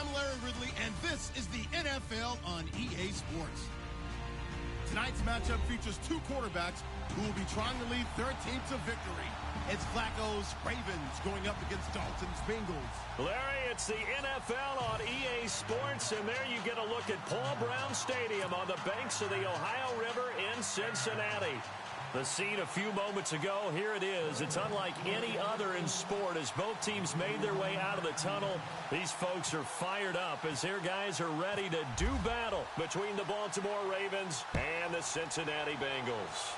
I'm Larry Ridley, and this is the NFL on EA Sports. Tonight's matchup features two quarterbacks who will be trying to lead their team to victory. It's Flacco's Ravens going up against Dalton's Bengals. Larry, it's the NFL on EA Sports, and there you get a look at Paul Brown Stadium on the banks of the Ohio River in Cincinnati. The scene a few moments ago, here it is. It's unlike any other in sport as both teams made their way out of the tunnel. These folks are fired up as their guys are ready to do battle between the Baltimore Ravens and the Cincinnati Bengals.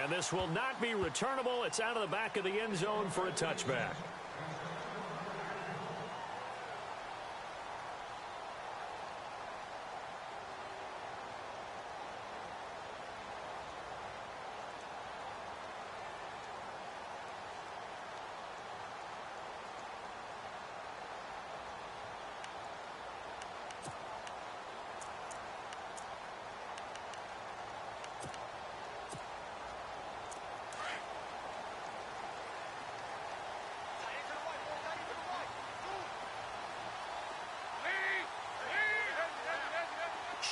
And this will not be returnable. It's out of the back of the end zone for a touchback.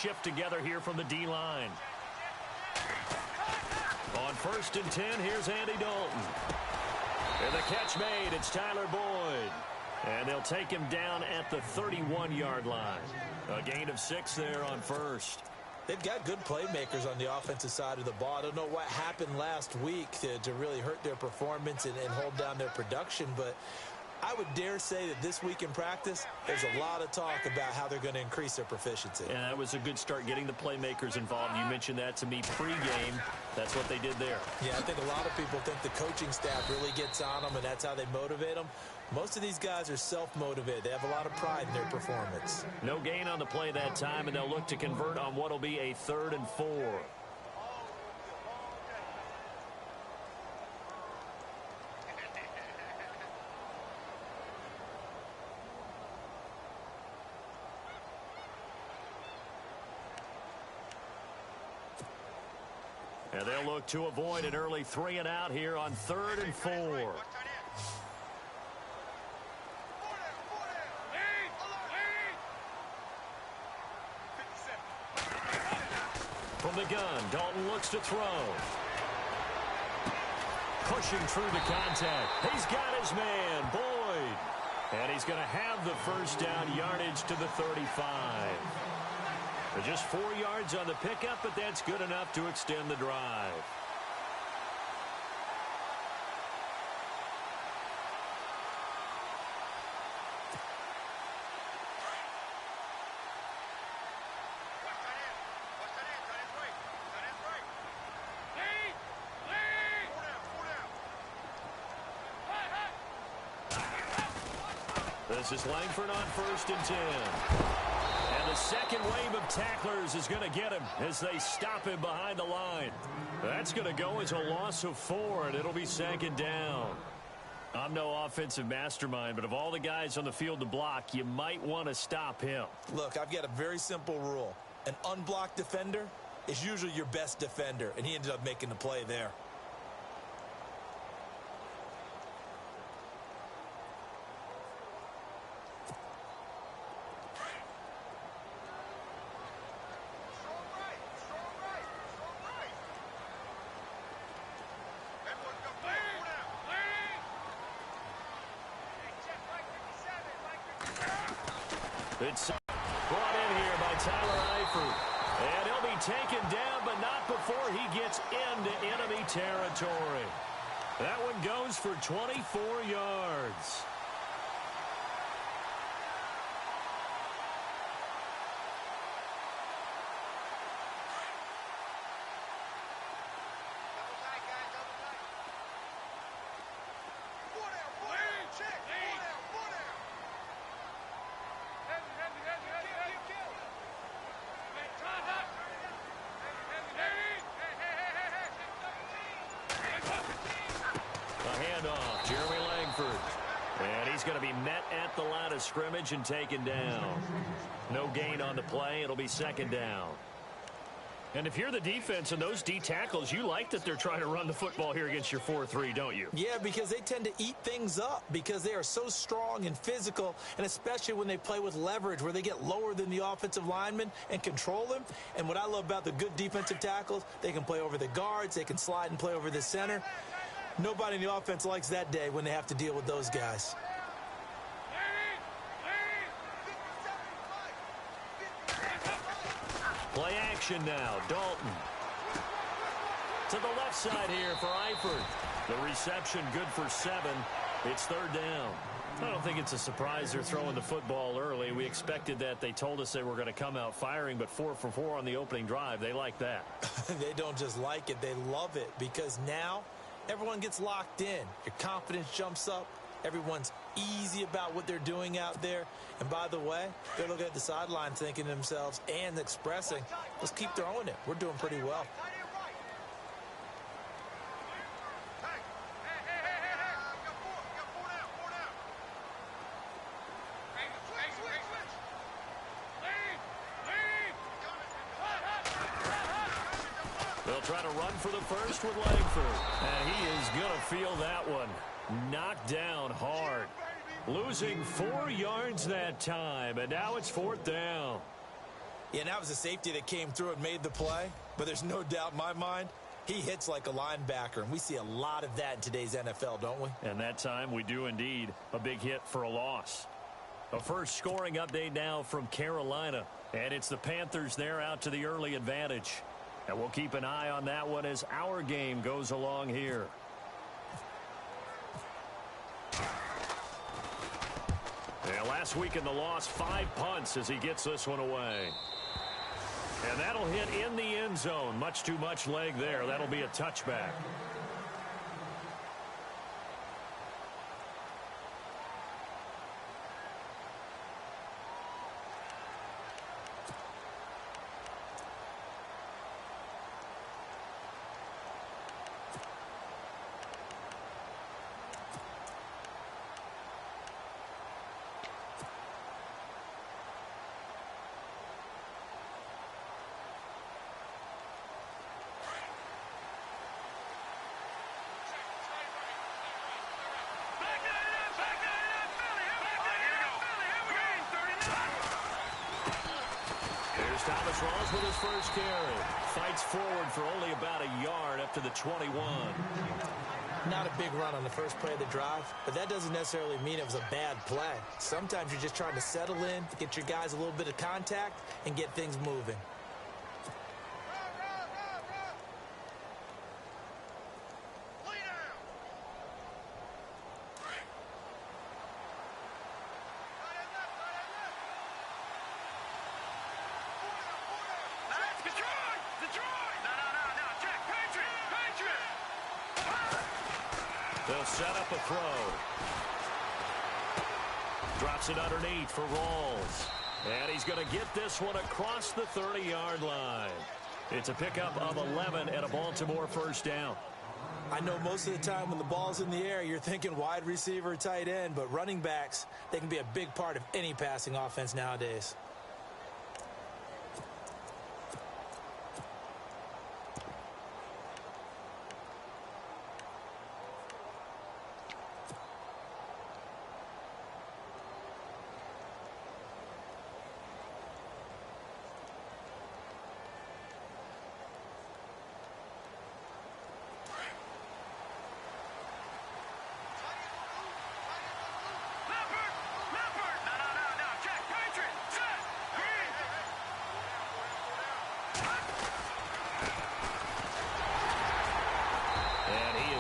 Shift together here from the D-line. On 1st and 10, here's Andy Dalton. And the catch made, it's Tyler Boyd. And they'll take him down at the 31-yard line. A gain of 6 there on 1st. They've got good playmakers on the offensive side of the ball. I don't know what happened last week to really hurt their performance and hold down their production, but I would dare say that this week in practice, there's a lot of talk about how they're going to increase their proficiency. And that was a good start getting the playmakers involved. You mentioned that to me pregame. That's what they did there. Yeah, I think a lot of people think the coaching staff really gets on them, and that's how they motivate them. Most of these guys are self-motivated. They have a lot of pride in their performance. No gain on the play that time, and they'll look to convert on what will be a 3rd and 4. And they'll look to avoid an early 3 and out here on 3rd and 4. From the gun, Dalton looks to throw. Pushing through the contact. He's got his man, Boyd. And he's going to have the first down yardage to the 35. Just 4 yards on the pickup, but that's good enough to extend the drive. This is Langford on 1st and 10. And the second wave of tacklers is going to get him as they stop him behind the line. That's going to go as a loss of 4, and it'll be 2nd down. I'm no offensive mastermind, but of all the guys on the field to block, you might want to stop him. Look, I've got a very simple rule. An unblocked defender is usually your best defender, and he ended up making the play there. It's brought in here by Tyler Eifert. And he'll be taken down, but not before he gets into enemy territory. That one goes for 24 yards. He's going to be met at the line of scrimmage and taken down. No gain on the play. It'll be 2nd down. And if you're the defense and those D tackles, you like that they're trying to run the football here against your 4-3, don't you? Yeah, because they tend to eat things up because they are so strong and physical, and especially when they play with leverage where they get lower than the offensive lineman and control them. And what I love about the good defensive tackles, they can play over the guards, they can slide and play over the center. Nobody in the offense likes that day when they have to deal with those guys. Play action now. Dalton. To the left side here for Eifert. The reception good for 7. It's 3rd down. I don't think it's a surprise they're throwing the football early. We expected that. They told us they were going to come out firing, but 4 for 4 on the opening drive. They like that. They don't just like it. They love it because now everyone gets locked in. Your confidence jumps up. Everyone's easy about what they're doing out there. And by the way, they're looking at the sideline thinking to themselves and expressing, let's keep throwing it. We're doing pretty well. They'll try to run for the first with Langford. And he is going to feel that one. Knocked down hard. Losing 4 yards that time, and now it's 4th down. Yeah, and that was a safety that came through and made the play, but there's no doubt in my mind, he hits like a linebacker, and we see a lot of that in today's NFL, don't we? And that time we do indeed. A big hit for a loss. A first scoring update now from Carolina, and it's the Panthers there out to the early advantage. And we'll keep an eye on that one as our game goes along here. Yeah, last week in the loss, 5 punts as he gets this one away. And that'll hit in the end zone. Much too much leg there. That'll be a touchback. Thomas Rawls with his first carry. Fights forward for only about a yard up to the 21. Not a big run on the first play of the drive, but that doesn't necessarily mean it was a bad play. Sometimes you're just trying to settle in, get your guys a little bit of contact, and get things moving. They'll set up a throw. Drops it underneath for Rawls. And he's going to get this one across the 30-yard line. It's a pickup of 11 and a Baltimore first down. I know most of the time when the ball's in the air, you're thinking wide receiver, tight end, but running backs, they can be a big part of any passing offense nowadays.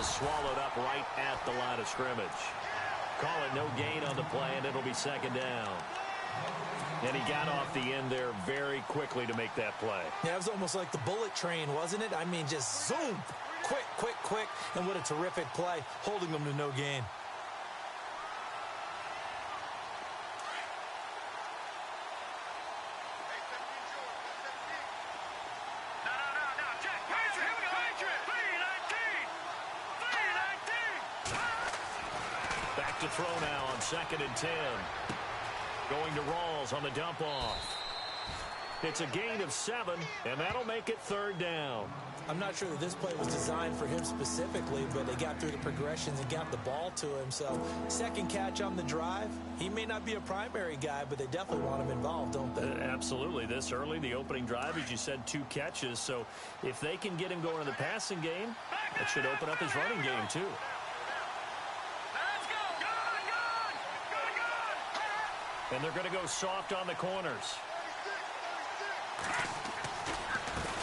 Swallowed up right at the line of scrimmage. Call it no gain on the play, and it'll be second down. And he got off the end there very quickly to make that play. Yeah, it was almost like the bullet train, wasn't it? I mean, just zoom. Quick, quick, quick. And what a terrific play, holding them to no gain. To throw now on 2nd and 10. Going to Rawls on the dump off. It's a gain of 7, and that'll make it 3rd down. I'm not sure that this play was designed for him specifically, but they got through the progressions and got the ball to him. So, second catch on the drive. He may not be a primary guy, but they definitely want him involved, don't they? Absolutely. This early, the opening drive, as you said, 2 catches. So, if they can get him going in the passing game, that should open up his running game, too. And they're going to go soft on the corners.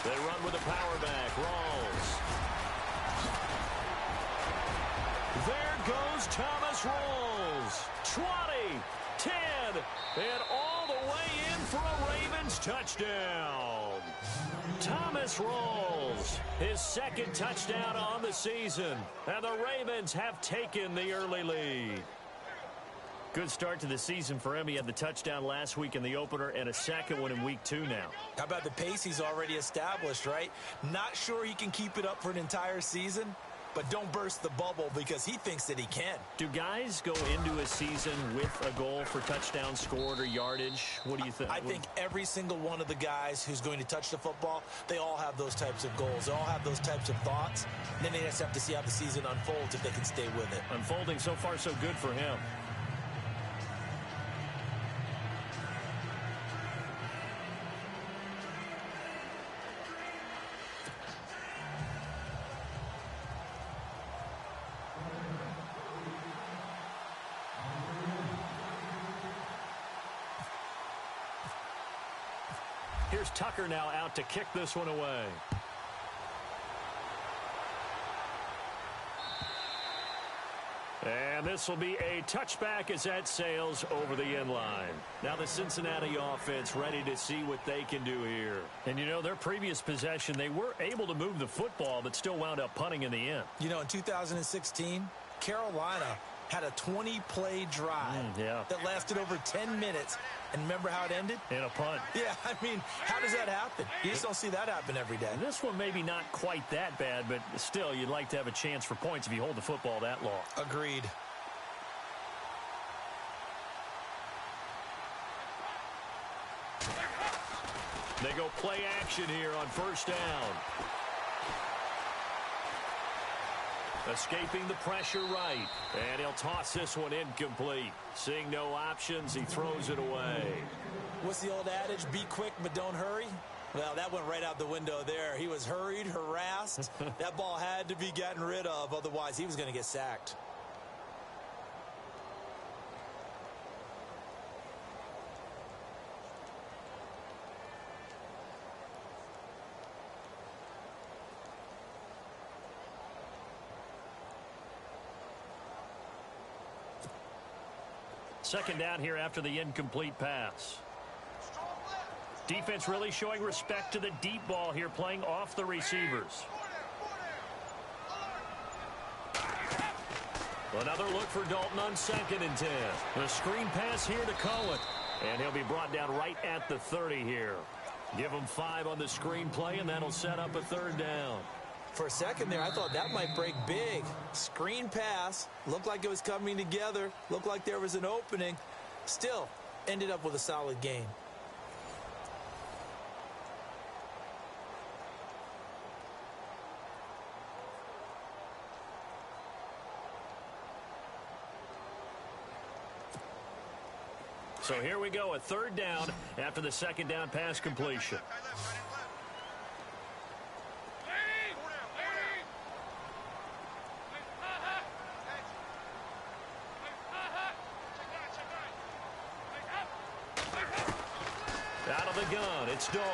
They run with a power back. Rawls. There goes Thomas Rawls. 20, 10, and all the way in for a Ravens touchdown. Thomas Rawls, his 2nd touchdown on the season. And the Ravens have taken the early lead. Good start to the season for him. He had the touchdown last week in the opener and a 2nd one in week 2 now. How about the pace he's already established, right? Not sure he can keep it up for an entire season, but don't burst the bubble because he thinks that he can. Do guys go into a season with a goal for touchdowns scored or yardage? What do you think? I think every single one of the guys who's going to touch the football, they all have those types of goals. They all have those types of thoughts. And then they just have to see how the season unfolds if they can stay with it. Unfolding so far so good for him. Here's Tucker now out to kick this one away. And this will be a touchback as that sails over the end line. Now the Cincinnati offense ready to see what they can do here. And, you know, their previous possession, they were able to move the football, but still wound up punting in the end. You know, in 2016, Carolina had a 20-play drive that lasted over 10 minutes. And remember how it ended? In a punt. Yeah, I mean, how does that happen? You just don't see that happen every day. And this one maybe not quite that bad, but still, you'd like to have a chance for points if you hold the football that long. Agreed. They go play action here on 1st down. Escaping the pressure right. And he'll toss this one incomplete. Seeing no options, he throws it away. What's the old adage? Be quick, but don't hurry. Well, that went right out the window there. He was hurried, harassed. That ball had to be gotten rid of. Otherwise, he was going to get sacked. Second down here after the incomplete pass. Defense really showing respect to the deep ball here, playing off the receivers. Another look for Dalton on 2nd and 10. The screen pass here to Cohen. And he'll be brought down right at the 30 here. Give him 5 on the screen play, and that'll set up a 3rd down. For a second there, I thought that might break big. Screen pass. Looked like it was coming together. Looked like there was an opening. Still, ended up with a solid game. So here we go, a 3rd down after the 2nd down pass completion. Out of the gun, it's Dalton.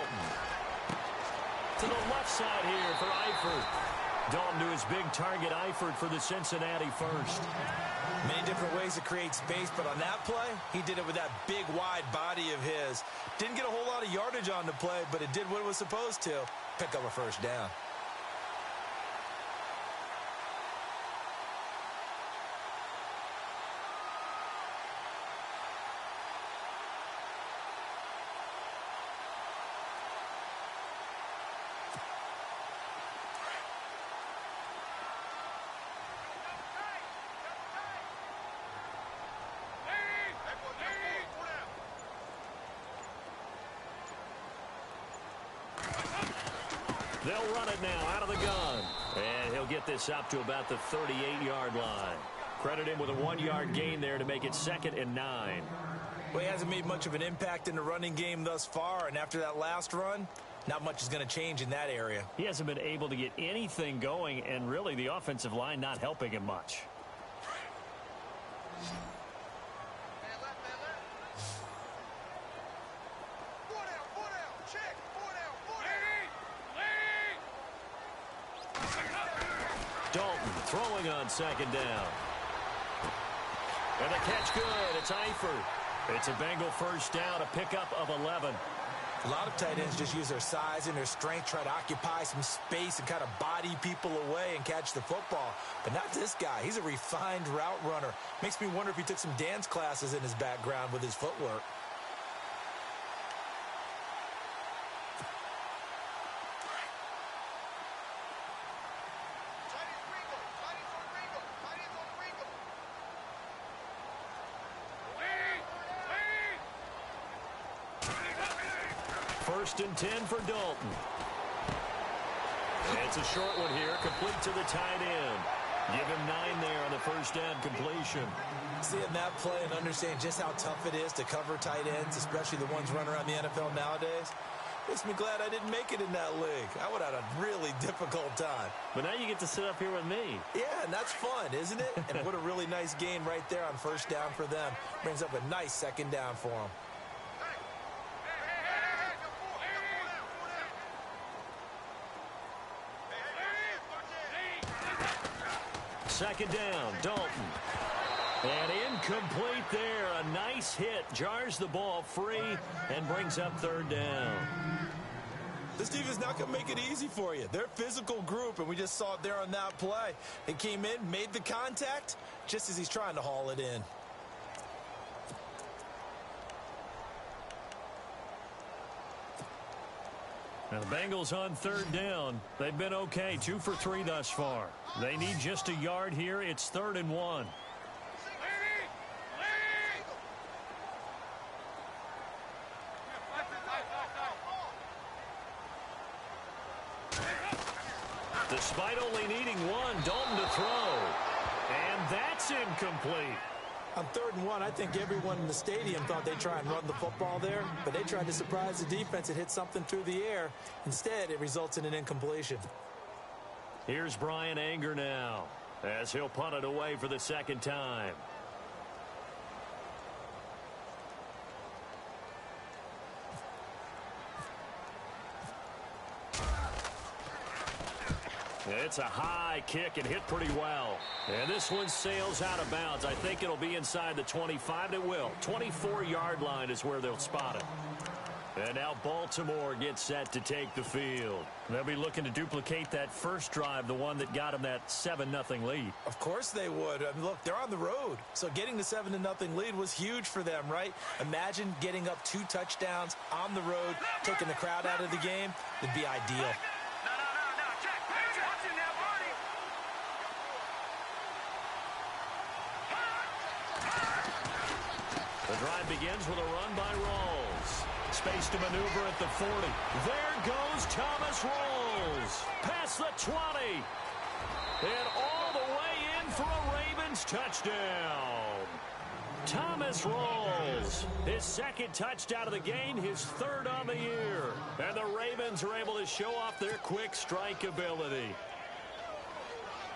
To the left side here for Eifert. Dalton to his big target, Eifert for the Cincinnati first. Many different ways to create space, but on that play, he did it with that big, wide body of his. Didn't get a whole lot of yardage on the play, but it did what it was supposed to. Pick up a 1st down. They'll run it now out of the gun. And he'll get this up to about the 38-yard line. Credit him with a 1-yard gain there to make it 2nd and 9. Well, he hasn't made much of an impact in the running game thus far, and after that last run, not much is going to change in that area. He hasn't been able to get anything going, and really the offensive line not helping him much. Dalton throwing on 2nd down. And the catch good. It's Eifert. It's a Bengal first down, a pickup of 11. A lot of tight ends just use their size and their strength, try to occupy some space and kind of body people away and catch the football. But not this guy. He's a refined route runner. Makes me wonder if he took some dance classes in his background with his footwork. First and 10 for Dalton. And it's a short one here, complete to the tight end. Give him 9 there on the first down completion. Seeing that play and understanding just how tough it is to cover tight ends, especially the ones running around the NFL nowadays, makes me glad I didn't make it in that league. I would have had a really difficult time. But now you get to sit up here with me. Yeah, and that's fun, isn't it? And what a really nice gain right there on first down for them. Brings up a nice 2nd down for them. 2nd down, Dalton. And incomplete there. A nice hit. Jars the ball free and brings up 3rd down. This defense is not going to make it easy for you. They're a physical group, and we just saw it there on that play. They came in, made the contact, just as he's trying to haul it in. Now the Bengals on 3rd down. They've been okay, 2 for 3 thus far. They need just a yard here. It's 3rd and 1. Despite only needing 1, Dalton to throw. And that's incomplete. On 3rd and 1, I think everyone in the stadium thought they'd try and run the football there, but they tried to surprise the defense and hit something through the air. Instead, it results in an incompletion. Here's Brian Anger now, as he'll punt it away for the 2nd time. It's a high kick and hit pretty well. And this one sails out of bounds. I think it'll be inside the 25. It will. 24-yard line is where they'll spot it. And now Baltimore gets set to take the field. They'll be looking to duplicate that first drive, the one that got them that 7-0 lead. Of course they would. I mean, look, they're on the road. So getting the 7-0 lead was huge for them, right? Imagine getting up 2 touchdowns on the road, taking the crowd out of the game. It'd be ideal. The drive begins with a run by Rawls. Space to maneuver at the 40. There goes Thomas Rawls. Past the 20. And all the way in for a Ravens touchdown. Thomas Rawls, his 2nd touchdown of the game, his 3rd on the year. And the Ravens are able to show off their quick strike ability.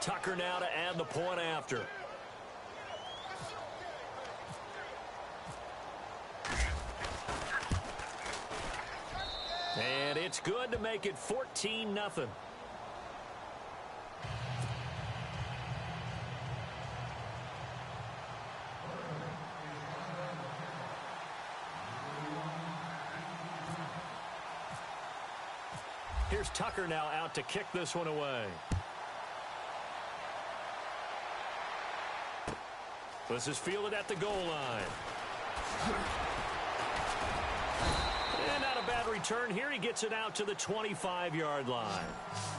Tucker now to add the point after. And it's good to make it 14-0. Here's Tucker now out to kick this one away. This is fielded at the goal line. And not a bad bad return here. He gets it out to the 25-yard line.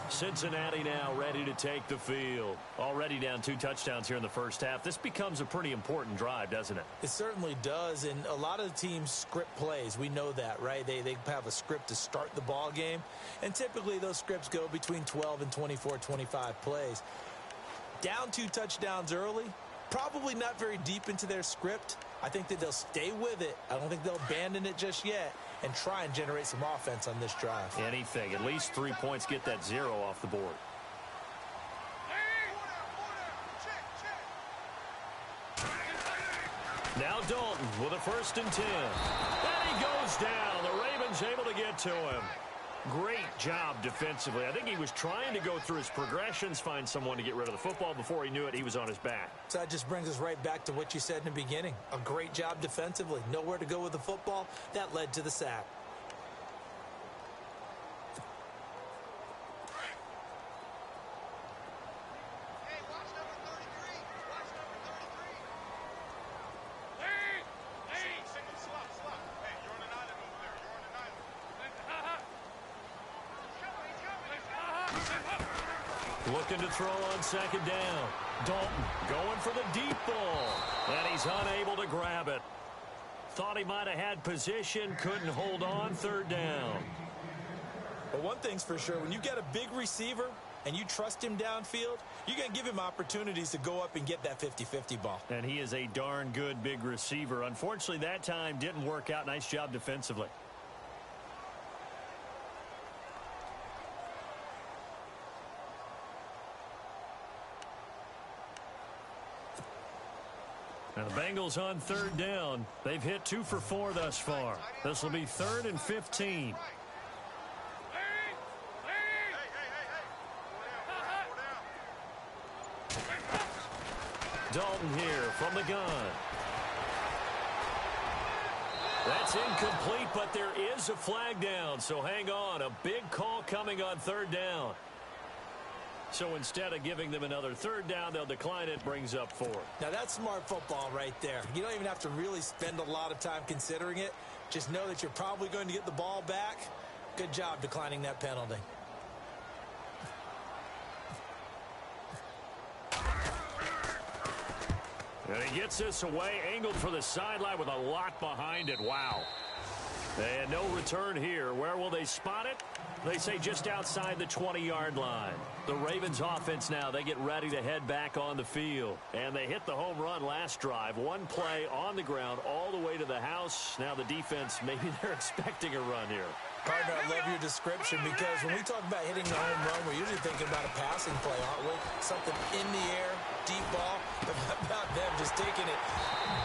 Cincinnati now ready to take the field. Already down 2 touchdowns here in the first half. This becomes a pretty important drive, doesn't it? It certainly does, and a lot of the teams script plays. We know that, right? They have a script to start the ball game, and typically those scripts go between 12 and 24, 25 plays. Down 2 touchdowns early, probably not very deep into their script. I think that they'll stay with it. I don't think they'll abandon it just yet and try and generate some offense on this drive. Anything. At least 3 points, get that 0 off the board. Now Dalton with a 1st and 10. And he goes down. The Ravens able to get to him. Great job defensively. I think he was trying to go through his progressions, find someone to get rid of the football. Before he knew it, he was on his back. So that just brings us right back to what you said in the beginning. A great job defensively. Nowhere to go with the football. That led to the sack. Looking to throw on 2nd down. Dalton going for the deep ball. And he's unable to grab it. Thought he might have had position. Couldn't hold on. 3rd down. But one thing's for sure. When you get a big receiver and you trust him downfield, you're going to give him opportunities to go up and get that 50-50 ball. And he is a darn good big receiver. Unfortunately, that time didn't work out. Nice job defensively. And the Bengals on 3rd down. They've hit 2 for 4 thus far. This will be 3rd and 15. Dalton here from the gun. That's incomplete, but there is a flag down, so hang on. A big call coming on 3rd down. So instead of giving them another 3rd down, they'll decline it. Brings up 4. Now that's smart football right there. You don't even have to really spend a lot of time considering it. Just know that you're probably going to get the ball back. Good job declining that penalty. And he gets this away, angled for the sideline with a lot behind it. Wow. And no return here. Where will they spot it? They say just outside the 20-yard line. The Ravens offense now, they get ready to head back on the field. And they hit the home run last drive. One play on the ground all the way to the house. Now the defense, maybe they're expecting a run here. Partner, I love your description because when we talk about hitting the home run, we're usually thinking about a passing play, aren't we? Something in the air, deep ball. But how about them just taking it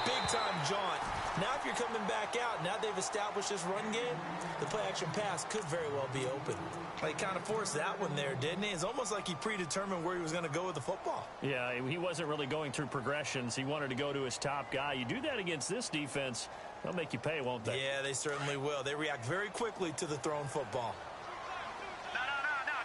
big-time jaunt? Now if you're coming back out, now they've established this run game, the play-action pass could very well be open. He kind of forced that one there, didn't he? It's almost like he predetermined where he was going to go with the football. Yeah, he wasn't really going through progressions. He wanted to go to his top guy. You do that against this defense, they'll make you pay, won't they? Yeah, they certainly will. They react very quickly to the thrown football. No,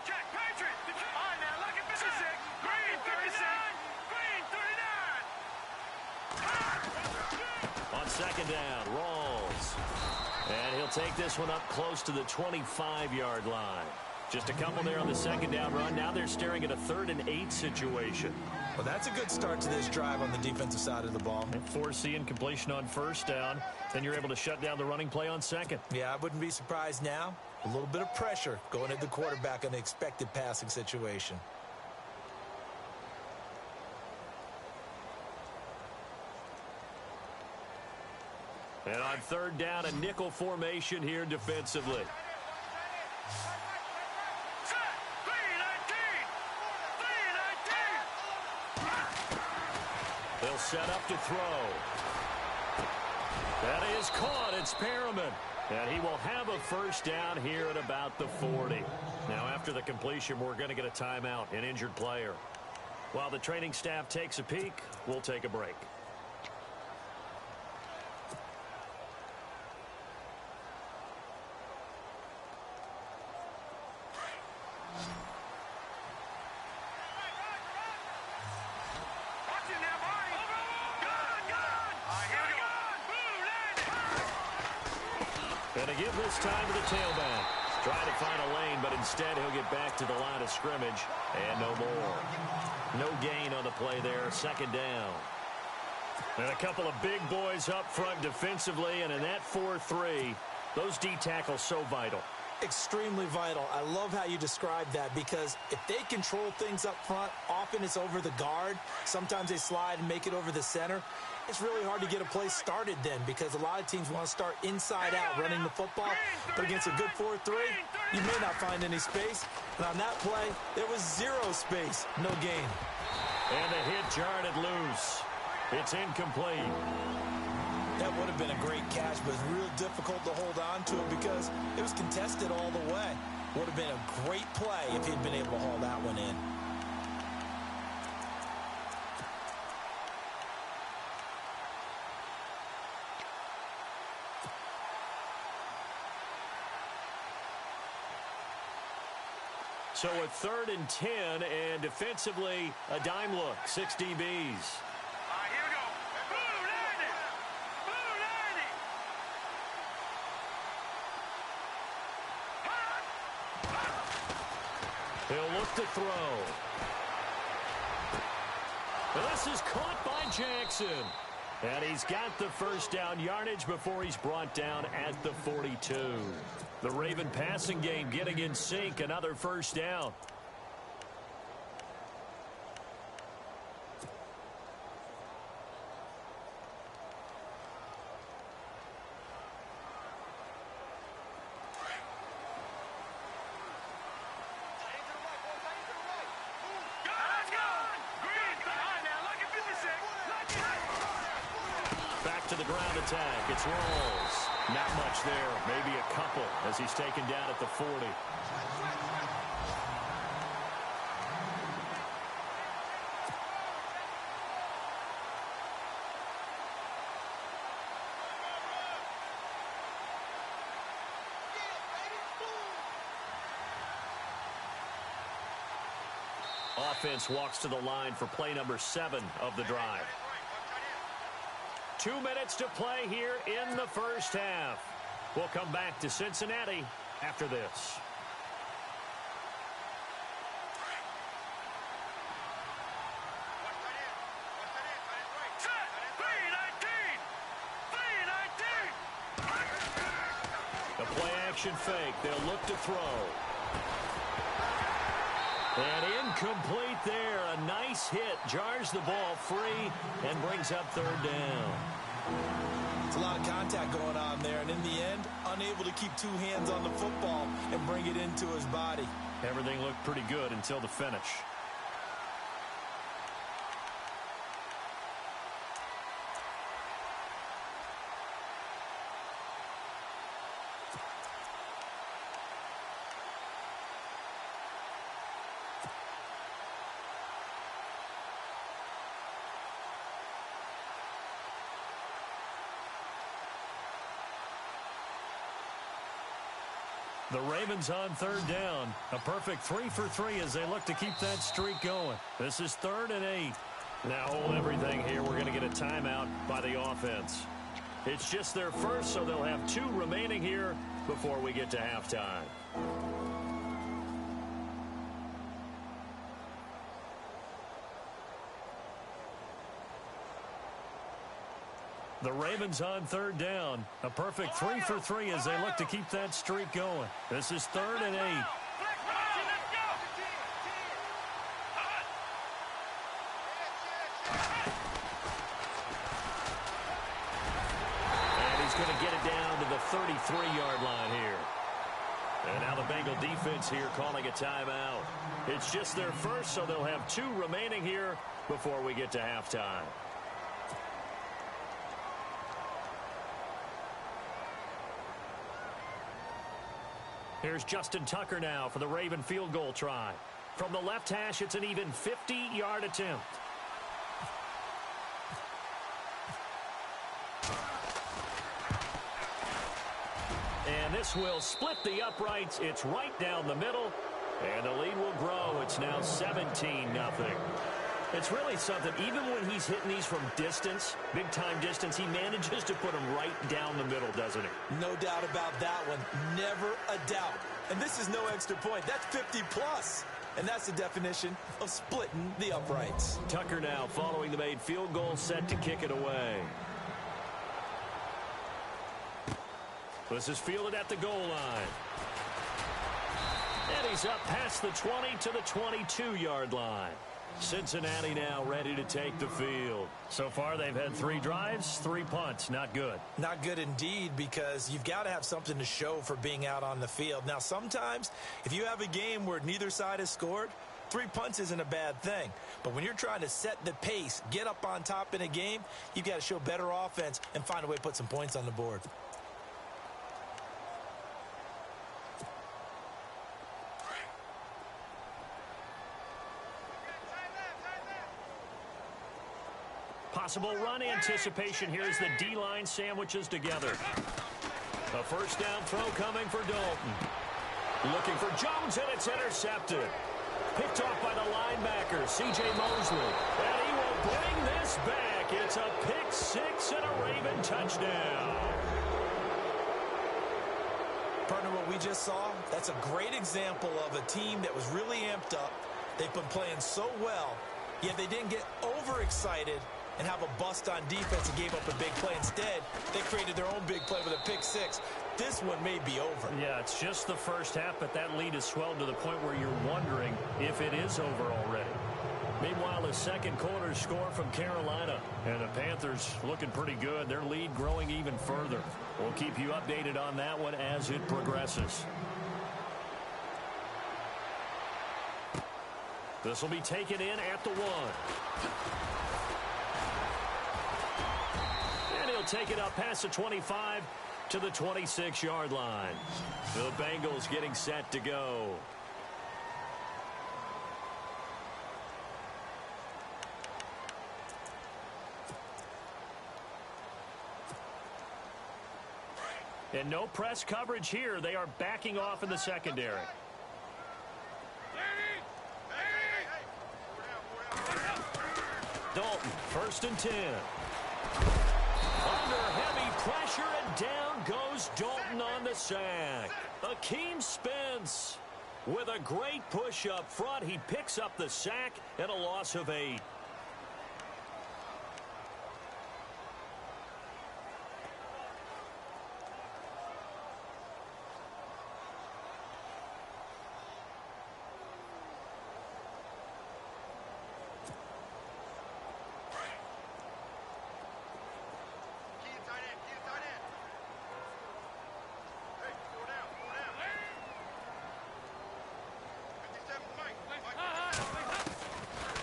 check, Patriot. All right, now, look at this is it. Green, 39. On 2nd down, Rawls. And he'll take this one up close to the 25-yard line. Just a couple there on the 2nd down run. Now they're staring at a 3rd and 8 situation. Well, that's a good start to this drive on the defensive side of the ball. Forcing completion on 1st down. Then you're able to shut down the running play on 2nd. Yeah, I wouldn't be surprised now. A little bit of pressure going at the quarterback on the expected passing situation. And on 3rd down, a nickel formation here defensively. They'll set up to throw. That is caught. It's Perriman. And he will have a 1st down here at about the 40. Now, after the completion, we're going to get a timeout, an injured player. While the training staff takes a peek, we'll take a break. And to give this time to the tailback. Trying to find a lane, but instead he'll get back to the line of scrimmage. And no more. No gain on the play there. Second down. And a couple of big boys up front defensively. And in that 4-3, those D tackles so vital. Extremely vital. I love how you described that, because if they control things up front, often it's over the guard. Sometimes they slide and make it over the center. It's really hard to get a play started then, because a lot of teams want to start inside out running the football. But against a good 4-3, you may not find any space. And on that play, there was zero space. No gain. And the hit jarred it loose. It's incomplete. That would have been a great catch, but it's real difficult to hold on to it because it was contested all the way. Would have been a great play if he'd been able to haul that one in. So a 3rd and 10, and defensively, a dime look, 6 DBs. All right, here we go. Blue 90. Blue 90. He'll look to throw. And this is caught by Jackson. And he's got the first down yardage before he's brought down at the 42. The Raven passing game getting in sync. Another first down. Back to the ground attack. It's Rolls. Not much there. Maybe a couple as he's taken down at the 40. Offense walks to the line for play number 7 of the drive. 2 minutes to play here in the first half. We'll come back to Cincinnati after this. The play action fake. They'll look to throw. And incomplete there. A nice hit. Jars the ball free and brings up 3rd down. It's a lot of contact going on there, and in the end, unable to keep 2 hands on the football and bring it into his body. Everything looked pretty good until the finish. The Ravens on 3rd down. A perfect 3 for 3 as they look to keep that streak going. This is 3rd and 8. Now hold everything here. We're going to get a timeout by the offense. It's just their first, so they'll have 2 remaining here before we get to halftime. The Ravens on 3rd down. A perfect 3 for 3 as they look to keep that streak going. This is 3rd and 8. And he's going to get it down to the 33-yard line here. And now the Bengal defense here calling a timeout. It's just their first, so they'll have 2 remaining here before we get to halftime. Here's Justin Tucker now for the Raven field goal try. From the left hash, it's an even 50-yard attempt. And this will split the uprights. It's right down the middle. And the lead will grow. It's now 17-0. It's really something. Even when he's hitting these from distance, big-time distance, he manages to put them right down the middle, doesn't he? No doubt about that one. Never a doubt. And this is no extra point. That's 50-plus. And that's the definition of splitting the uprights. Tucker now following the made field goal, set to kick it away. This is fielded at the goal line. And he's up past the 20 to the 22-yard line. Cincinnati now ready to take the field. So far, they've had 3 drives, 3 punts. Not good. Not good indeed, because you've got to have something to show for being out on the field. Now, sometimes, if you have a game where neither side has scored, 3 punts isn't a bad thing. But when you're trying to set the pace, get up on top in a game, you've got to show better offense and find a way to put some points on the board. Possible run anticipation here as the D-line sandwiches together. A first down throw coming for Dalton. Looking for Jones, and it's intercepted. Picked off by the linebacker, C.J. Mosley. And he will bring this back. It's a pick 6 and a Raven touchdown. Partner, what we just saw, that's a great example of a team that was really amped up. They've been playing so well, yet they didn't get overexcited and have a bust on defense and gave up a big play. Instead, they created their own big play with a pick 6. This one may be over. Yeah, it's just the first half, but that lead has swelled to the point where you're wondering if it is over already. Meanwhile, the second quarter score from Carolina, and the Panthers looking pretty good. Their lead growing even further. We'll keep you updated on that one as it progresses. This will be taken in at the 1. Take it up past the 25 to the 26-yard line. The Bengals getting set to go. And no press coverage here. They are backing off in the secondary. Dalton, 1st and 10. Under heavy pressure, and down goes Dalton on the sack. Akeem Spence with a great push up front. He picks up the sack and a loss of 8.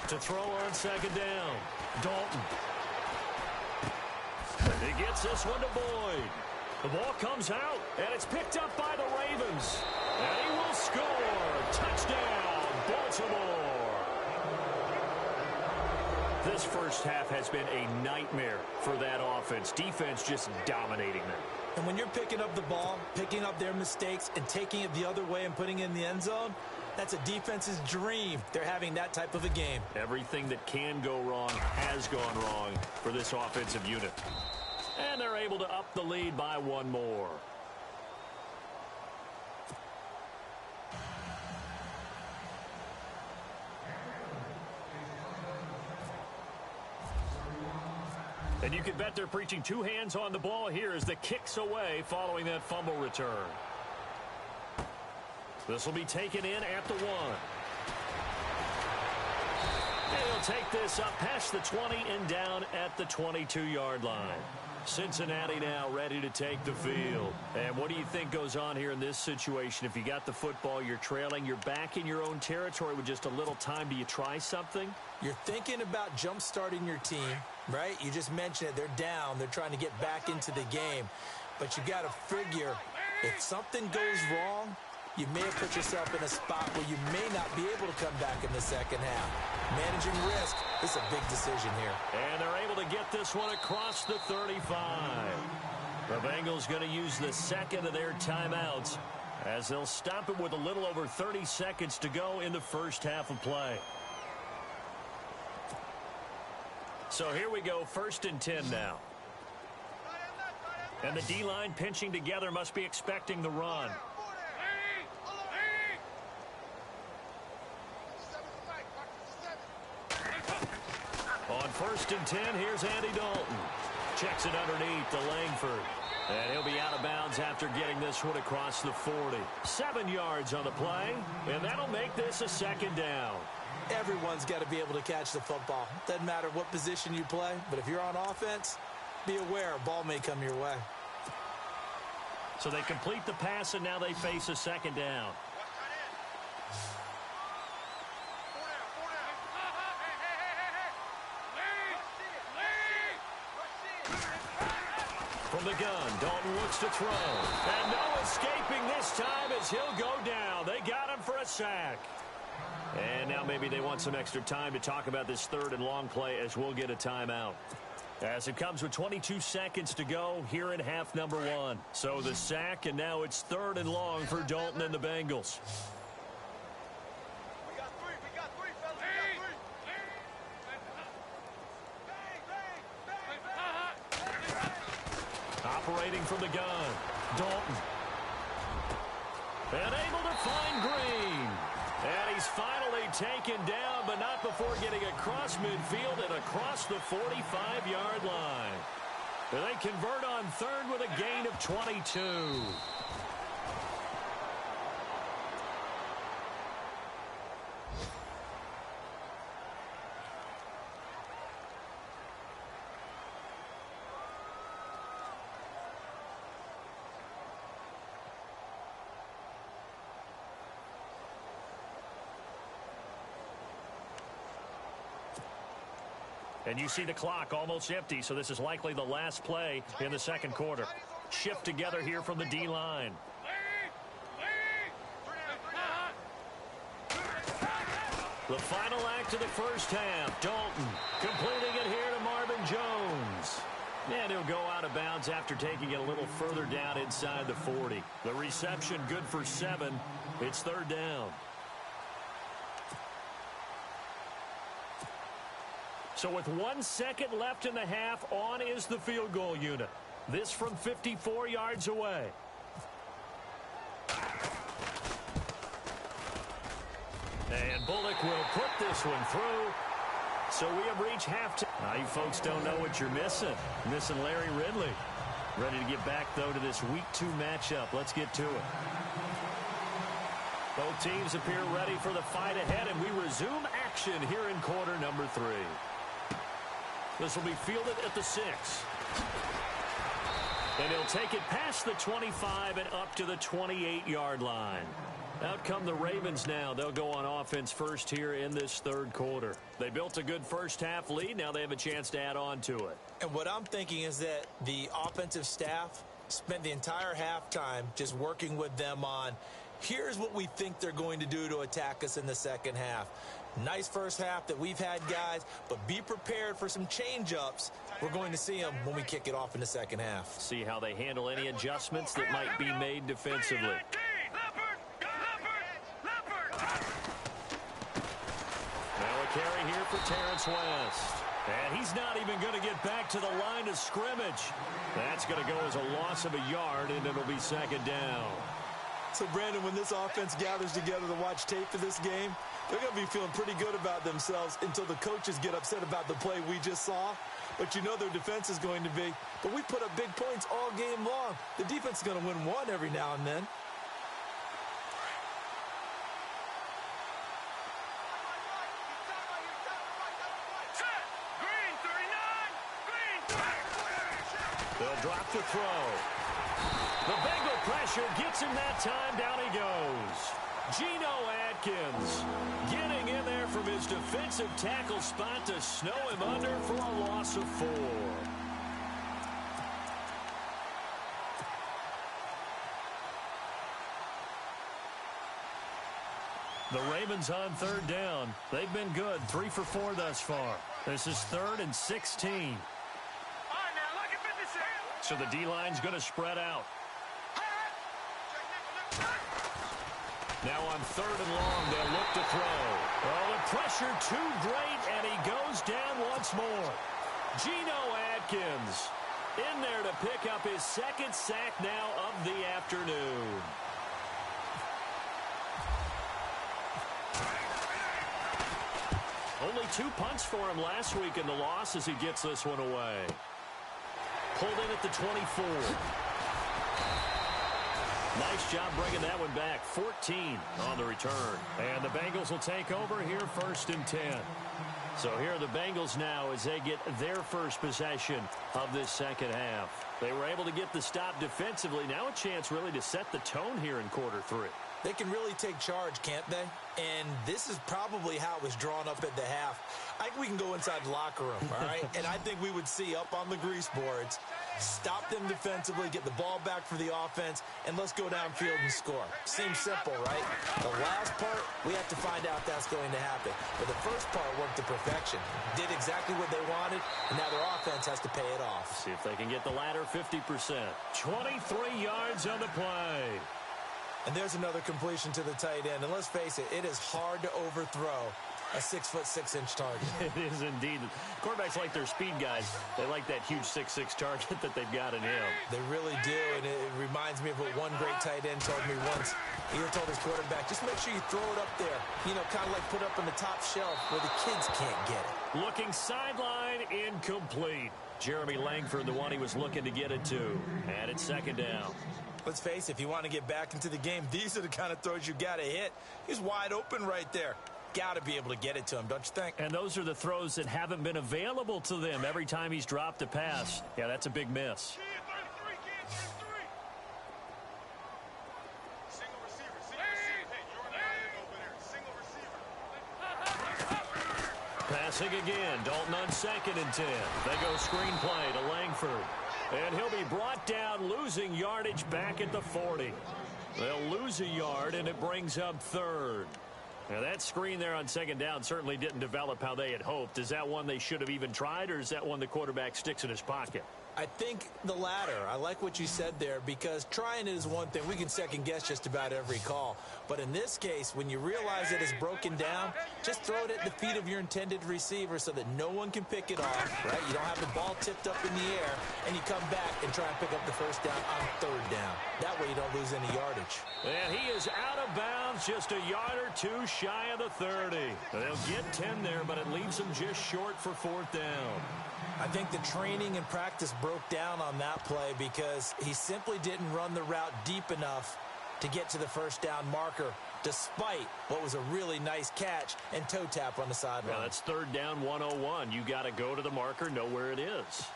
To throw on 2nd down. Dalton. He gets this one to Boyd. The ball comes out, and it's picked up by the Ravens. And he will score. Touchdown, Baltimore. This first half has been a nightmare for that offense. Defense just dominating them. And when you're picking up the ball, picking up their mistakes, and taking it the other way and putting it in the end zone, that's a defense's dream. They're having that type of a game. Everything that can go wrong has gone wrong for this offensive unit. And they're able to up the lead by 1 more. And you can bet they're preaching 2 hands on the ball here as the kick's away following that fumble return. This will be taken in at the 1. And he'll take this up past the 20 and down at the 22-yard line. Cincinnati now ready to take the field. And what do you think goes on here in this situation? If you got the football, you're trailing, you're back in your own territory with just a little time. Do you try something? You're thinking about jump-starting your team, right? You just mentioned it. They're down. They're trying to get back into the game. But you got to figure if something goes wrong, you may have put yourself in a spot where you may not be able to come back in the second half. Managing risk is a big decision here. And they're able to get this one across the 35. The Bengals going to use the second of their timeouts as they'll stop it with a little over 30 seconds to go in the first half of play. So here we go, 1st and 10 now. And the D-line pinching together must be expecting the run. On 1st and 10, here's Andy Dalton. Checks it underneath to Langford. And he'll be out of bounds after getting this one across the 40. 7 yards on the play, and that'll make this a 2nd down. Everyone's got to be able to catch the football. Doesn't matter what position you play, but if you're on offense, be aware a ball may come your way. So they complete the pass, and now they face a 2nd down. From the gun, Dalton looks to throw. And no escaping this time as he'll go down. They got him for a sack. And now maybe they want some extra time to talk about this 3rd and long play as we'll get a timeout. As it comes with 22 seconds to go here in half number 1. So the sack, and now it's 3rd and long for Dalton and the Bengals. We got three, fellas. We got 3. Operating from the gun, Dalton. And able to find Green. And he's finally taken down, but not before getting across midfield and across the 45-yard line. They convert on 3rd with a gain of 22. And you see the clock almost empty, so this is likely the last play in the 2nd quarter. Shift together here from the D-line. The final act of the 1st half. Dalton completing it here to Marvin Jones. And he'll go out of bounds after taking it a little further down inside the 40. The reception good for 7. It's 3rd down. So with 1 second left in the half, on is the field goal unit. This from 54 yards away. And Bullock will put this one through. So we have reached halftime. Now you folks don't know what you're missing. Missing Larry Ridley. Ready to get back, though, to this Week 2 matchup. Let's get to it. Both teams appear ready for the fight ahead, and we resume action here in quarter number 3. This will be fielded at the 6. And he'll take it past the 25 and up to the 28-yard line. Out come the Ravens now. They'll go on offense first here in this 3rd quarter. They built a good 1st half lead. Now they have a chance to add on to it. And what I'm thinking is that the offensive staff spent the entire halftime just working with them on, here's what we think they're going to do to attack us in the 2nd half. Nice 1st half that we've had, guys, but be prepared for some change-ups. We're going to see them when we kick it off in the 2nd half. See how they handle any adjustments that might be made defensively. Now a carry here for Terrence West. And he's not even going to get back to the line of scrimmage. That's going to go as a loss of a yard, and it'll be 2nd down. So, Brandon, when this offense gathers together to watch tape for this game, they're going to be feeling pretty good about themselves until the coaches get upset about the play we just saw. But you know their defense is going to be. But we put up big points all game long. The defense is going to win one every now and then. They'll drop the throw. The Bengal pressure gets him that time. Down he goes. Geno Atkins getting in there from his defensive tackle spot to snow him under for a loss of 4. The Ravens on 3rd down. They've been good, 3 for 4 thus far. This is 3rd and 16. So the D-line's going to spread out. Now on 3rd and long, they'll look to throw. Oh, the pressure too great, and he goes down once more. Geno Atkins in there to pick up his second sack now of the afternoon. Only 2 punts for him last week in the loss as he gets this one away. Pulled in at the 24. Nice job bringing that one back. 14 on the return. And the Bengals will take over here 1st and 10. So here are the Bengals now as they get their first possession of this second half. They were able to get the stop defensively. Now a chance really to set the tone here in quarter 3. They can really take charge, can't they? And this is probably how it was drawn up at the half. I think we can go inside the locker room, all right? And I think we would see up on the grease boards, stop them defensively, get the ball back for the offense, and let's go downfield and score. Seems simple, right? The last part, we have to find out if that's going to happen. But the first part worked to perfection. Did exactly what they wanted, and now their offense has to pay it off. See if they can get the latter 50%. 23 yards on the play. And there's another completion to the tight end. And let's face it, it is hard to overthrow a 6'6" target. It is indeed. Quarterbacks like their speed guys. They like that huge 6'6" target that they've got in him. They really do, and it reminds me of what one great tight end told me once. He told his quarterback, just make sure you throw it up there. You know, kind of like put up on the top shelf where the kids can't get it. Looking sideline, incomplete. Jeremy Langford, the one he was looking to get it to. And it's 2nd down. Let's face it, if you want to get back into the game, these are the kind of throws you got to hit. He's wide open right there. Got to be able to get it to him, don't you think? And those are the throws that haven't been available to them every time he's dropped a pass. Yeah, that's a big miss. Passing again, Dalton on 2nd and 10. They go screenplay to Langford. And he'll be brought down, losing yardage back at the 40. They'll lose a yard, and it brings up 3rd. Now, that screen there on 2nd down certainly didn't develop how they had hoped. Is that one they should have even tried, or is that one the quarterback sticks in his pocket? I think the latter. I like what you said there, because trying it is one thing. We can second-guess just about every call. But in this case, when you realize that it's broken down, just throw it at the feet of your intended receiver so that no one can pick it off, right? You don't have the ball tipped up in the air, and you come back and try and pick up the 1st down on 3rd down. That way you don't lose any yardage. And he is out of bounds, just a yard or 2 shy of the 30. They'll get 10 there, but it leaves them just short for 4th down. I think the training and practice broke down on that play because he simply didn't run the route deep enough to get to the 1st down marker, despite what was a really nice catch and toe tap on the sideline. Well, that's 3rd down 101. You got to go to the marker, know where it is.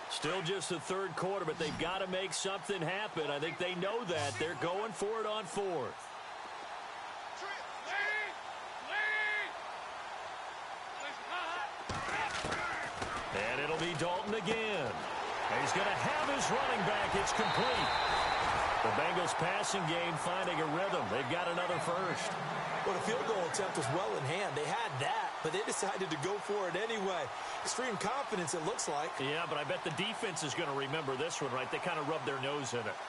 Still just the 3rd quarter, but they've got to make something happen. I think they know that. They're going for it on 4th. And it'll be Dalton again. He's going to have his running back. It's complete. The Bengals passing game finding a rhythm. They've got another 1st. Well, the field goal attempt was well in hand. They had that, but they decided to go for it anyway. Extreme confidence, it looks like. Yeah, but I bet the defense is going to remember this one, right? They kind of rubbed their nose in it.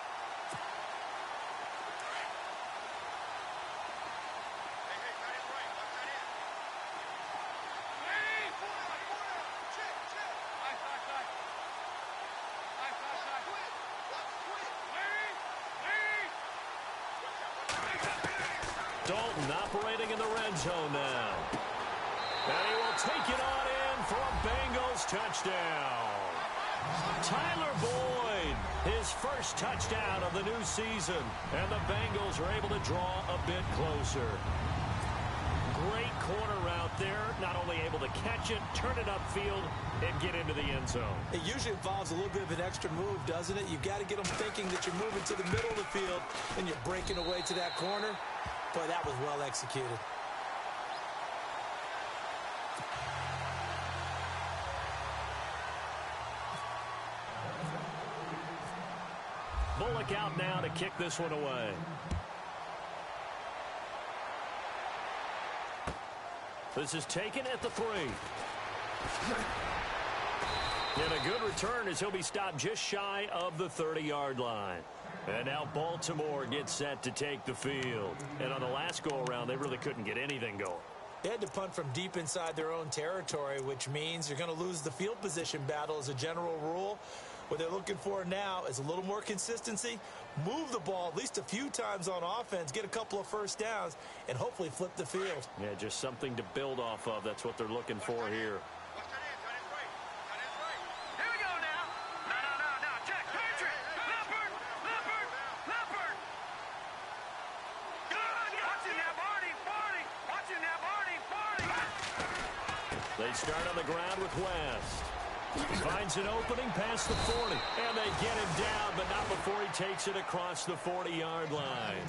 Dalton operating in the red zone now. And he will take it on in for a Bengals touchdown. Tyler Boyd, his first touchdown of the new season. And the Bengals are able to draw a bit closer. Great corner route there. Not only able to catch it, turn it upfield, and get into the end zone. It usually involves a little bit of an extra move, doesn't it? You've got to get them thinking that you're moving to the middle of the field and you're breaking away to that corner. Boy, that was well executed. Bullock out now to kick this one away. This is taken at the 3. And a good return as he'll be stopped just shy of the 30-yard line. And now Baltimore gets set to take the field. And on the last go-around, they really couldn't get anything going. They had to punt from deep inside their own territory, which means you're going to lose the field position battle as a general rule. What they're looking for now is a little more consistency, move the ball at least a few times on offense, get a couple of first downs, and hopefully flip the field. Yeah, just something to build off of. That's what they're looking for here. They start on the ground with West. Finds an opening past the 40. And they get him down, but not before he takes it across the 40-yard line.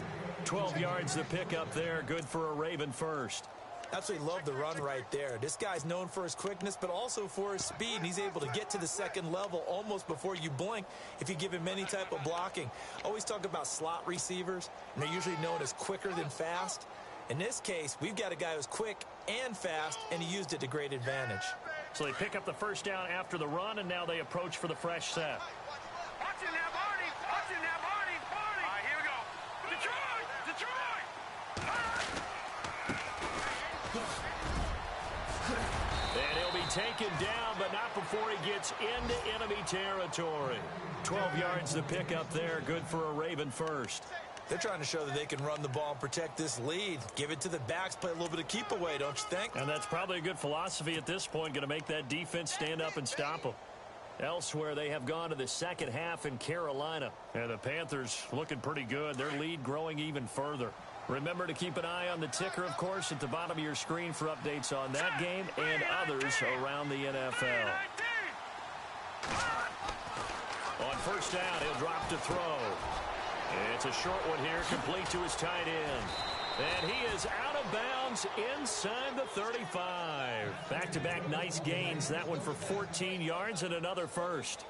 12 yards to pick up there. Good for a Raven first. Absolutely love the run right there. This guy's known for his quickness, but also for his speed. And he's able to get to the second level almost before you blink if you give him any type of blocking. Always talk about slot receivers, and they're usually known as quicker than fast. In this case, we've got a guy who's quick and fast, and he used it to great advantage. So they pick up the first down after the run, and now they approach for the fresh set. Watching that, Barney! Watching that, Barney! Barney! All right, here we go. Detroit! Detroit! And he'll be taken down, but not before he gets into enemy territory. 12 yards to pick up there. Good for a Raven first. They're trying to show that they can run the ball and protect this lead. Give it to the backs, play a little bit of keep away, don't you think? And that's probably a good philosophy at this point, going to make that defense stand up and stop them. Elsewhere, they have gone to the second half in Carolina. And the Panthers looking pretty good. Their lead growing even further. Remember to keep an eye on the ticker, of course, at the bottom of your screen for updates on that game and others around the NFL. On first down, he'll drop to throw. It's a short one here, complete to his tight end. And he is out of bounds inside the 35. Back-to-back nice gains. That one for 14 yards and another first.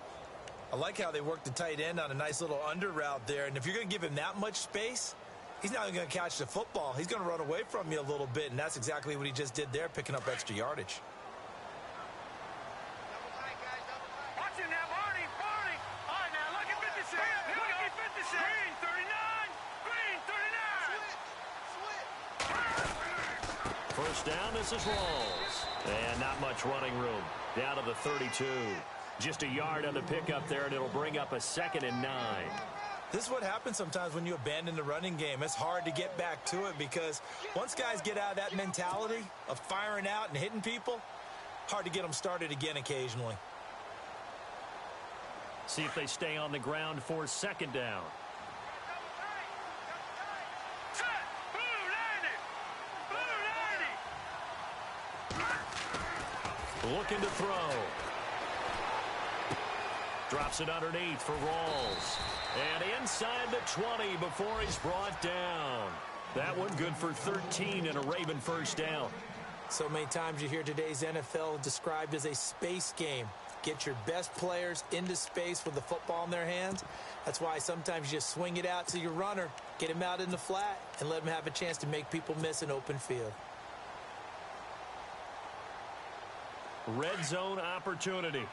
I like how they work the tight end on a nice little under route there. And if you're going to give him that much space, he's not even going to catch the football. He's going to run away from you a little bit, and that's exactly what he just did there, picking up extra yardage. Watching that, Barney! Barney! All right, now, look at 56. Look at 56. Green, 39. Green, 39. First down, this is Rawls. And not much running room. Down to the 32. Just a yard on the pickup there, and it'll bring up a 2nd and 9. This is what happens sometimes when you abandon the running game. It's hard to get back to it because once guys get out of that mentality of firing out and hitting people, hard to get them started again occasionally. See if they stay on the ground for 2nd down. Set. Blue 90. Blue 90. Looking to throw. Drops it underneath for Rawls. And inside the 20 before he's brought down. That one good for 13 and a Raven first down. So many times you hear today's NFL described as a space game. Get your best players into space with the football in their hands. That's why sometimes you just swing it out to your runner, get him out in the flat, and let him have a chance to make people miss an open field. Red zone opportunity.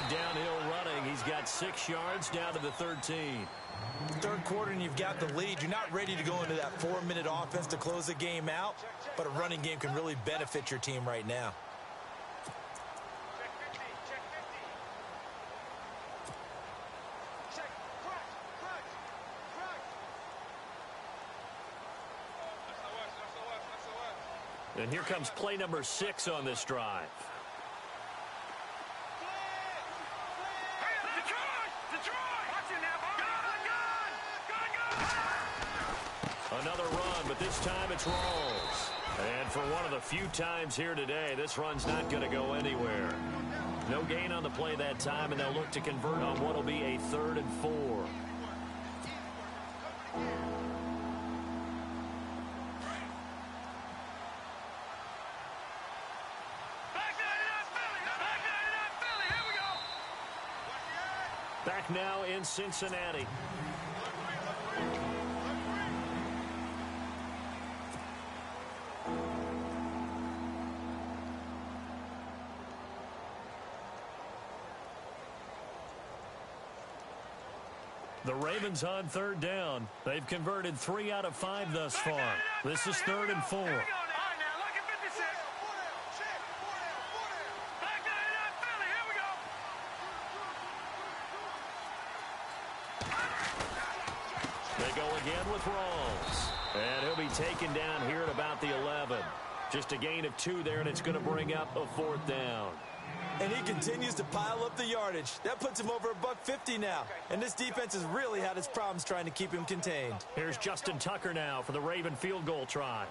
Downhill running. He's got 6 yards down to the 13. Third quarter and you've got the lead. You're not ready to go into that 4-minute offense to close the game out, but a running game can really benefit your team right now. And here comes play number 6 on this drive. Another run, but this time it's Rawls. And for one of the few times here today, this run's not going to go anywhere. No gain on the play that time, and they'll look to convert on what will be a 3rd and 4. Back now in Cincinnati. The Ravens on third down. They've converted 3 out of 5 thus far. This is 3rd and 4. They go again with Rawls. And he'll be taken down here at about the 11. Just a gain of 2 there, and it's going to bring up a 4th down. And he continues to pile up the yardage. That puts him over $150 now. And this defense has really had its problems trying to keep him contained. Here's Justin Tucker now for the Raven field goal try.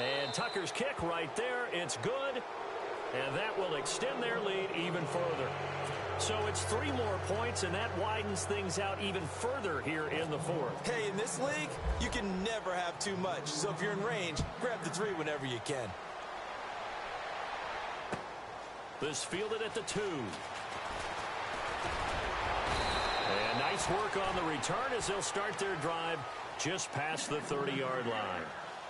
And Tucker's kick right there. It's good. And that will extend their lead even further. So it's 3 more points, and that widens things out even further here in the 4th. Hey, in this league, you can never have too much. So if you're in range, grab the 3 whenever you can. This fielded at the 2. And nice work on the return as they'll start their drive just past the 30-yard line.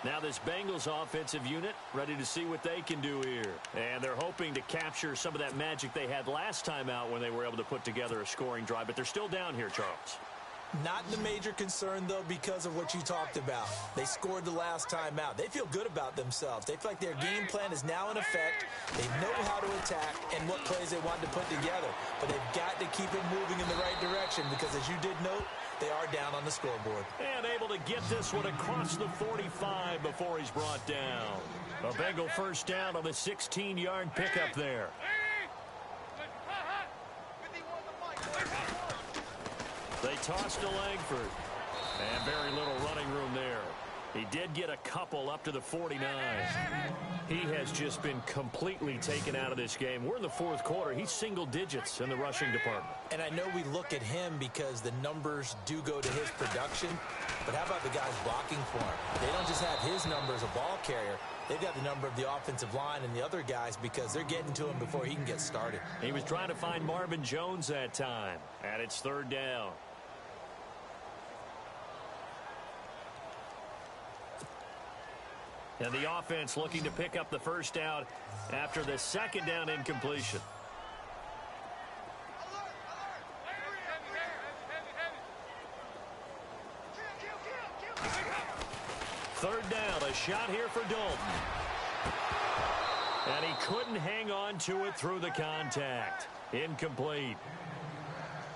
Now this Bengals offensive unit ready to see what they can do here. And they're hoping to capture some of that magic they had last time out when they were able to put together a scoring drive. But they're still down here, Charles. Not the major concern, though, because of what you talked about. They scored the last time out. They feel good about themselves. They feel like their game plan is now in effect. They know how to attack and what plays they want to put together. But they've got to keep it moving in the right direction because, as you did note, they are down on the scoreboard. And able to get this one across the 45 before he's brought down. A Bengal first down on the 16-yard pickup there. They toss to Langford. And very little running room there. He did get a couple up to the 49. He has just been completely taken out of this game. We're in the 4th quarter. He's single digits in the rushing department. And I know we look at him because the numbers do go to his production. But how about the guys blocking for him? They don't just have his number as a ball carrier. They've got the number of the offensive line and the other guys because they're getting to him before he can get started. He was trying to find Marvin Jones that time. And it's 3rd down. And the offense looking to pick up the first down after the 2nd down incompletion. Third down, a shot here for Dalton. And he couldn't hang on to it through the contact. Incomplete.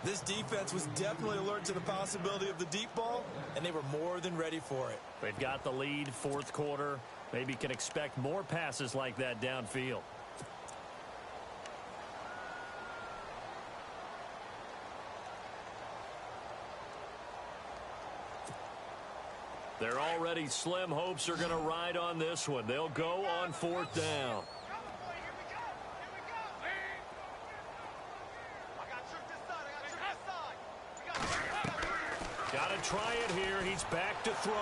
This defense was definitely alert to the possibility of the deep ball, and they were more than ready for it. They've got the lead, 4th quarter. Maybe can expect more passes like that downfield. Their already slim hopes are going to ride on this one. They'll go on 4th down. Got to try it here. He's back to throw.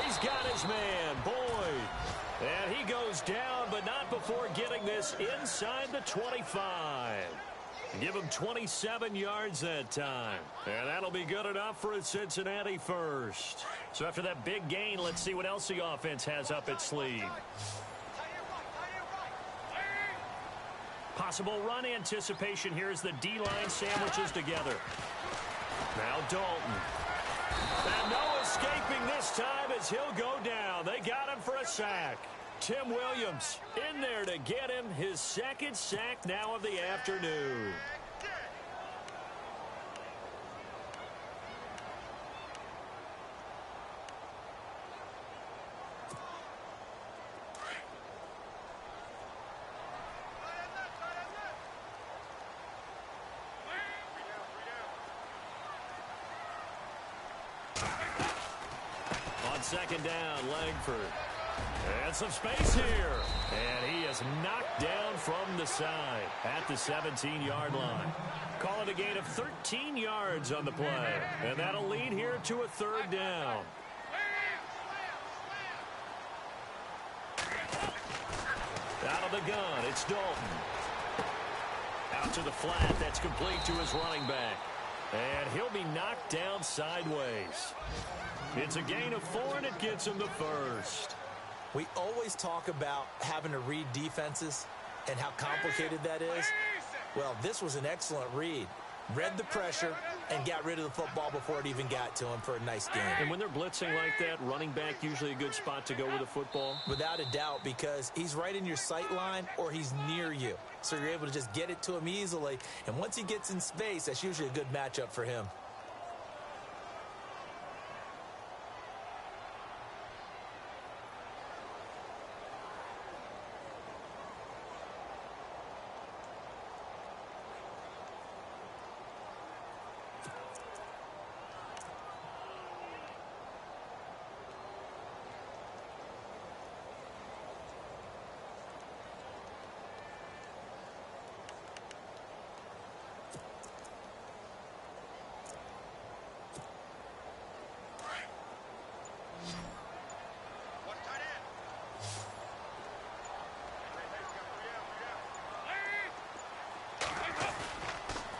He's got his man, Boyd. And he goes down, but not before getting this inside the 25. Give him 27 yards that time. And that'll be good enough for a Cincinnati first. So after that big gain, let's see what else the offense has up its sleeve. Possible run anticipation here as the D-line sandwiches together. Now Dalton. And no escaping this time as he'll go down. They got him for a sack. Tim Williams in there to get him his 2nd sack now of the afternoon. On 2nd down, Langford. And some space here. And he is knocked down from the side at the 17-yard line. Call it a gain of 13 yards on the play. And that'll lead here to a 3rd down. Out of the gun, it's Dalton. Out To the flat, that's complete to his running back. And he'll be knocked down sideways. It's a gain of 4, and it gets him the first. We always talk about having to read defenses and how complicated that is. Well, this was an excellent read. Read the pressure and got rid of the football before it even got to him for a nice game. And when they're blitzing like that, running back usually a good spot to go with the football? Without a doubt, because he's right in your sight line or he's near you. So you're able to just get it to him easily. And once he gets in space, that's usually a good matchup for him.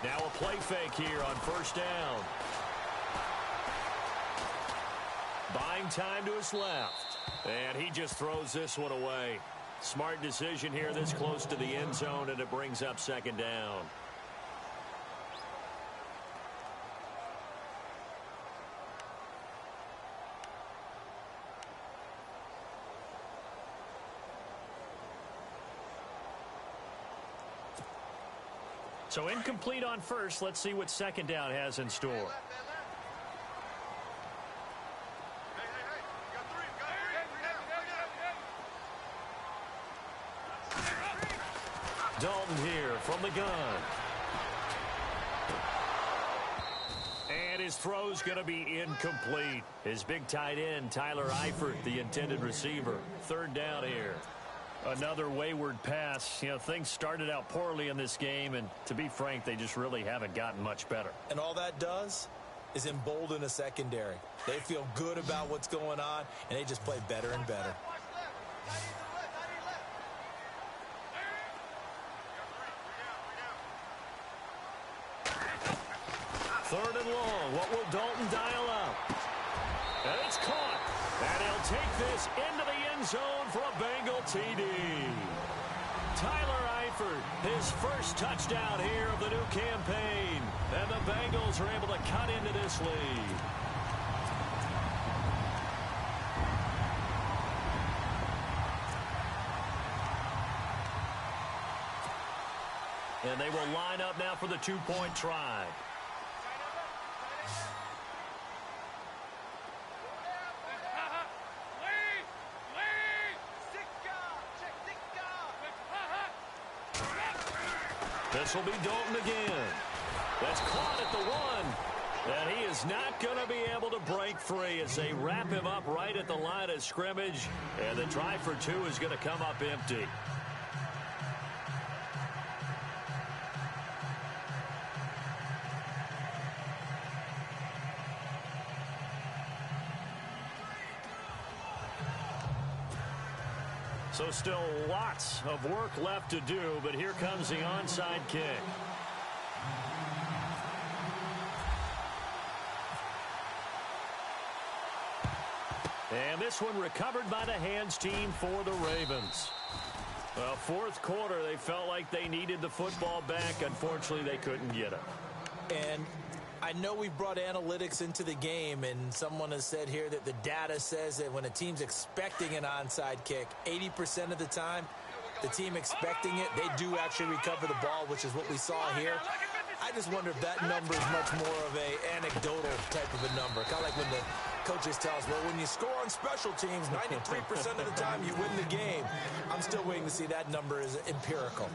Now a play fake here on first down. Buying time to his left. And he just throws this one away. Smart decision here this close to the end zone, and it brings up second down. So incomplete on first. Let's see what second down has in store. Dalton here from the gun. And his throw's going to be incomplete. His big tight end, Tyler Eifert, the intended receiver. Third down here. Another wayward pass. You know, things started out poorly in this game, and to be frank, they just really haven't gotten much better. And all that does is embolden a secondary. They feel good about what's going on, and they just play better and better. Third and long. What will Dalton dial up? And it's caught. And he'll take this into the end zone for a Bengal TD. Tyler Eifert, his first touchdown here of the new campaign. And the Bengals are able to cut into this lead. And they will line up now for the two-point try. This will be Dalton again. That's caught at the one. And he is not going to be able to break free as they wrap him up right at the line of scrimmage. And the try for two is going to come up empty. So still lots of work left to do, but here comes the onside kick. And this one recovered by the hands team for the Ravens. Well, fourth quarter, they felt like they needed the football back. Unfortunately, they couldn't get it. And I know we brought analytics into the game, and someone has said here that the data says that when a team's expecting an onside kick, 80% of the time, the team expecting it, they do actually recover the ball, which is what we saw here. I just wonder if that number is much more of an anecdotal type of a number. Kind of like when the coaches tell us, well, when you score on special teams, 93% of the time you win the game. I'm still waiting to see that number is empirical.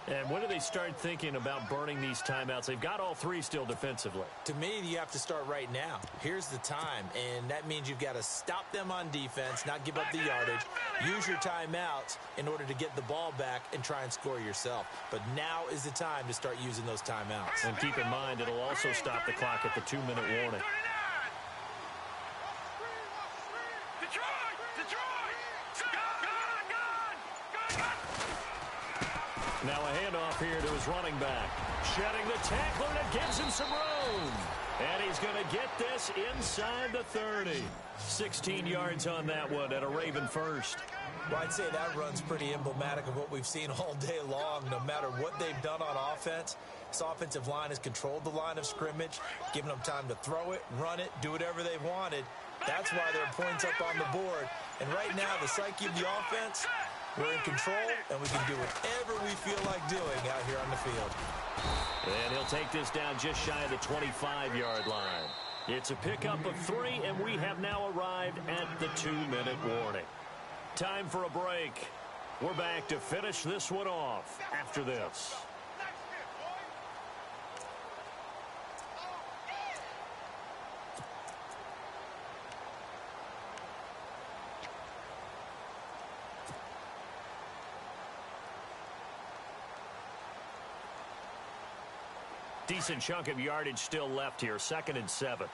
And when do they start thinking about burning these timeouts? They've got all three still defensively. To me, you have to start right now. Here's the time, and that means you've got to stop them on defense, not give up the yardage, use your timeouts in order to get the ball back and try and score yourself. But now is the time to start using those timeouts. And keep in mind, it'll also stop the clock at the 2-minute warning. Now a handoff here to his his running back. Shedding the tackler, and it gives him some room. And he's going to get this inside the 30. 16 yards on that one and a Raven first. Well, I'd say that run's pretty emblematic of what we've seen all day long. No matter what they've done on offense, this offensive line has controlled the line of scrimmage, given them time to throw it, run it, do whatever they wanted. That's why there are points up on the board. And right now, the psyche of the offense, we're in control, and we can do whatever we feel like doing out here on the field. And he'll take this down just shy of the 25-yard line. It's a pickup of 3, and we have now arrived at the 2-minute warning. Time for a break. We're back to finish this one off after this. Decent chunk of yardage still left here, 2nd and 7.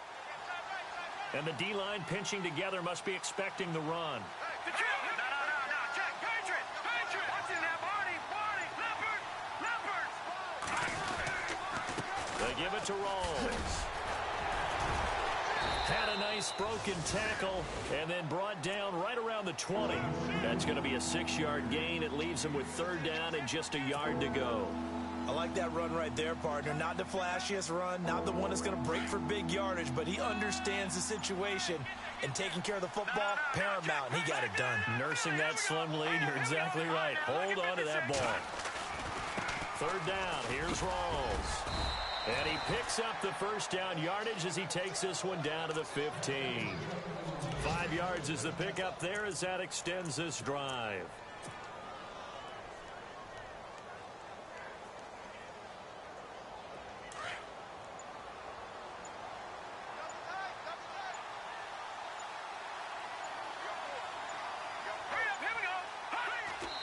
And the D-line pinching together must be expecting the run. They give it to Rawls. Had a nice broken tackle and then brought down right around the 20. That's going to be a 6-yard gain. It leaves him with 3rd down and just a yard to go. I like that run right there, partner. Not the flashiest run, not the one that's going to break for big yardage, but he understands the situation, and taking care of the football, paramount, and he got it done. Nursing that slim lead, you're exactly right. Hold on to that ball. 3rd down, here's Rawls. And he picks up the 1st down yardage as he takes this one down to the 15. 5 yards is the pickup there as that extends this drive.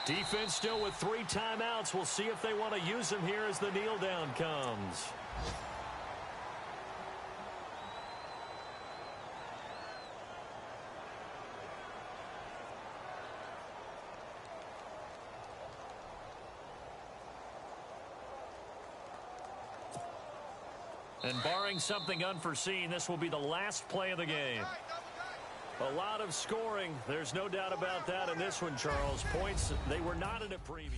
Defense still with 3 timeouts. We'll see if they want to use them here as the kneel down comes. And barring something unforeseen, this will be the last play of the game. A lot of scoring. There's no doubt about that in this one, Charles. Points, they were not in a premium.